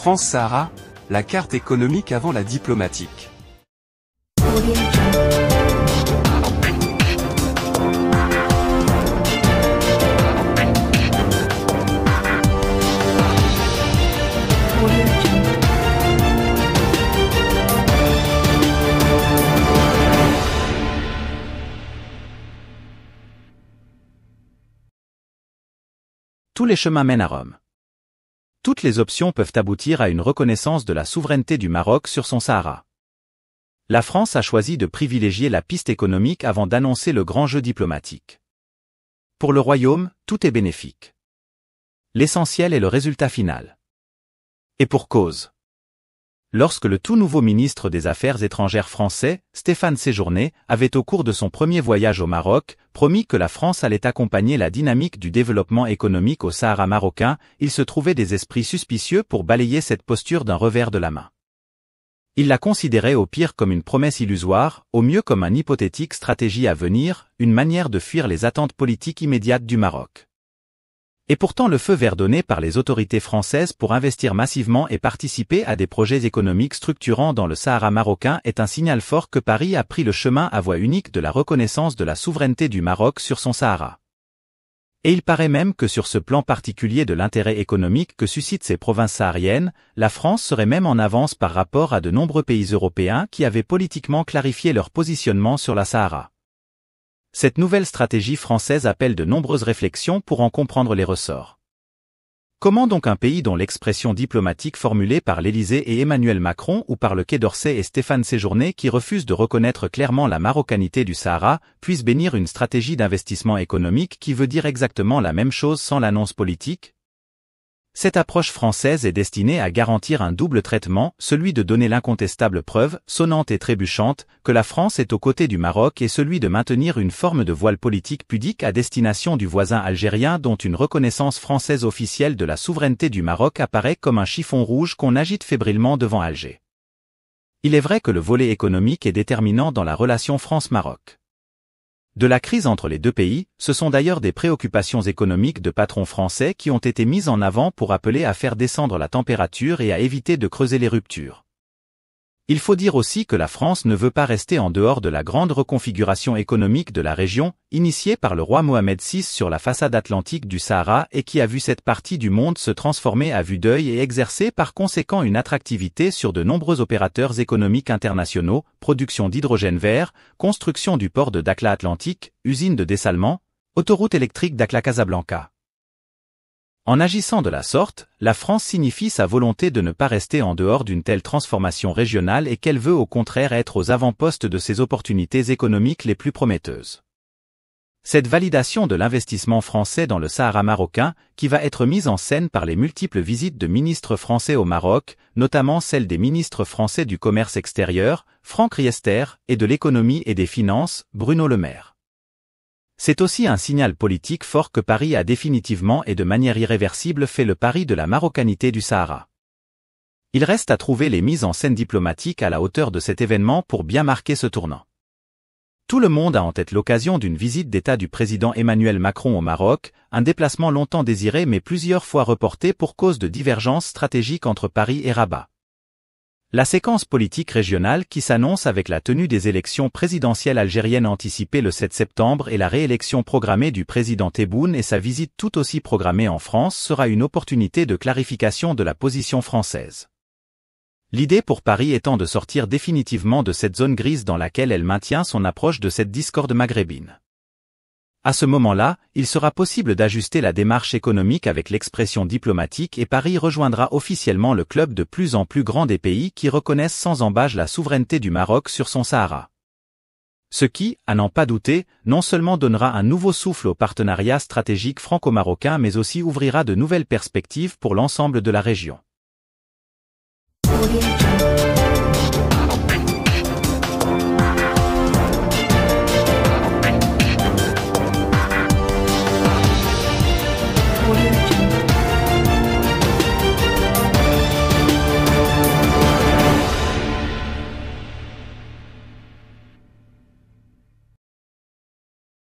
France-Sahara, la carte économique avant la diplomatique. Tous les chemins mènent à Rome. Toutes les options peuvent aboutir à une reconnaissance de la souveraineté du Maroc sur son Sahara. La France a choisi de privilégier la piste économique avant d'annoncer le grand jeu diplomatique. Pour le Royaume, tout est bénéfique. L'essentiel est le résultat final. Et pour cause. Lorsque le tout nouveau ministre des Affaires étrangères français, Stéphane Séjourné, avait au cours de son premier voyage au Maroc, promis que la France allait accompagner la dynamique du développement économique au Sahara marocain, il se trouvait des esprits suspicieux pour balayer cette posture d'un revers de la main. Il la considérait au pire comme une promesse illusoire, au mieux comme une hypothétique stratégie à venir, une manière de fuir les attentes politiques immédiates du Maroc. Et pourtant le feu vert donné par les autorités françaises pour investir massivement et participer à des projets économiques structurants dans le Sahara marocain est un signal fort que Paris a pris le chemin à voie unique de la reconnaissance de la souveraineté du Maroc sur son Sahara. Et il paraît même que sur ce plan particulier de l'intérêt économique que suscitent ces provinces sahariennes, la France serait même en avance par rapport à de nombreux pays européens qui avaient politiquement clarifié leur positionnement sur la Sahara. Cette nouvelle stratégie française appelle de nombreuses réflexions pour en comprendre les ressorts. Comment donc un pays dont l'expression diplomatique formulée par l'Élysée et Emmanuel Macron ou par le Quai d'Orsay et Stéphane Séjourné qui refuse de reconnaître clairement la marocanité du Sahara, puisse bénir une stratégie d'investissement économique qui veut dire exactement la même chose sans l'annonce politique ? Cette approche française est destinée à garantir un double traitement, celui de donner l'incontestable preuve, sonnante et trébuchante, que la France est aux côtés du Maroc et celui de maintenir une forme de voile politique pudique à destination du voisin algérien dont une reconnaissance française officielle de la souveraineté du Maroc apparaît comme un chiffon rouge qu'on agite fébrilement devant Alger. Il est vrai que le volet économique est déterminant dans la relation France-Maroc. De la crise entre les deux pays, ce sont d'ailleurs des préoccupations économiques de patrons français qui ont été mises en avant pour appeler à faire descendre la température et à éviter de creuser les ruptures. Il faut dire aussi que la France ne veut pas rester en dehors de la grande reconfiguration économique de la région, initiée par le roi Mohamed VI sur la façade atlantique du Sahara et qui a vu cette partie du monde se transformer à vue d'œil et exercer par conséquent une attractivité sur de nombreux opérateurs économiques internationaux, production d'hydrogène vert, construction du port de Dakhla Atlantique, usine de dessalement, autoroute électrique Dakhla-Casablanca. En agissant de la sorte, la France signifie sa volonté de ne pas rester en dehors d'une telle transformation régionale et qu'elle veut au contraire être aux avant-postes de ces opportunités économiques les plus prometteuses. Cette validation de l'investissement français dans le Sahara marocain, qui va être mise en scène par les multiples visites de ministres français au Maroc, notamment celle des ministres français du commerce extérieur, Franck Riester, et de l'économie et des finances, Bruno Le Maire. C'est aussi un signal politique fort que Paris a définitivement et de manière irréversible fait le pari de la marocanité du Sahara. Il reste à trouver les mises en scène diplomatiques à la hauteur de cet événement pour bien marquer ce tournant. Tout le monde a en tête l'occasion d'une visite d'État du président Emmanuel Macron au Maroc, un déplacement longtemps désiré mais plusieurs fois reporté pour cause de divergences stratégiques entre Paris et Rabat. La séquence politique régionale qui s'annonce avec la tenue des élections présidentielles algériennes anticipées le 7 septembre et la réélection programmée du président Tebboune et sa visite tout aussi programmée en France sera une opportunité de clarification de la position française. L'idée pour Paris étant de sortir définitivement de cette zone grise dans laquelle elle maintient son approche de cette discorde maghrébine. À ce moment-là, il sera possible d'ajuster la démarche économique avec l'expression diplomatique et Paris rejoindra officiellement le club de plus en plus grand des pays qui reconnaissent sans ambages la souveraineté du Maroc sur son Sahara. Ce qui, à n'en pas douter, non seulement donnera un nouveau souffle au partenariat stratégique franco-marocain mais aussi ouvrira de nouvelles perspectives pour l'ensemble de la région.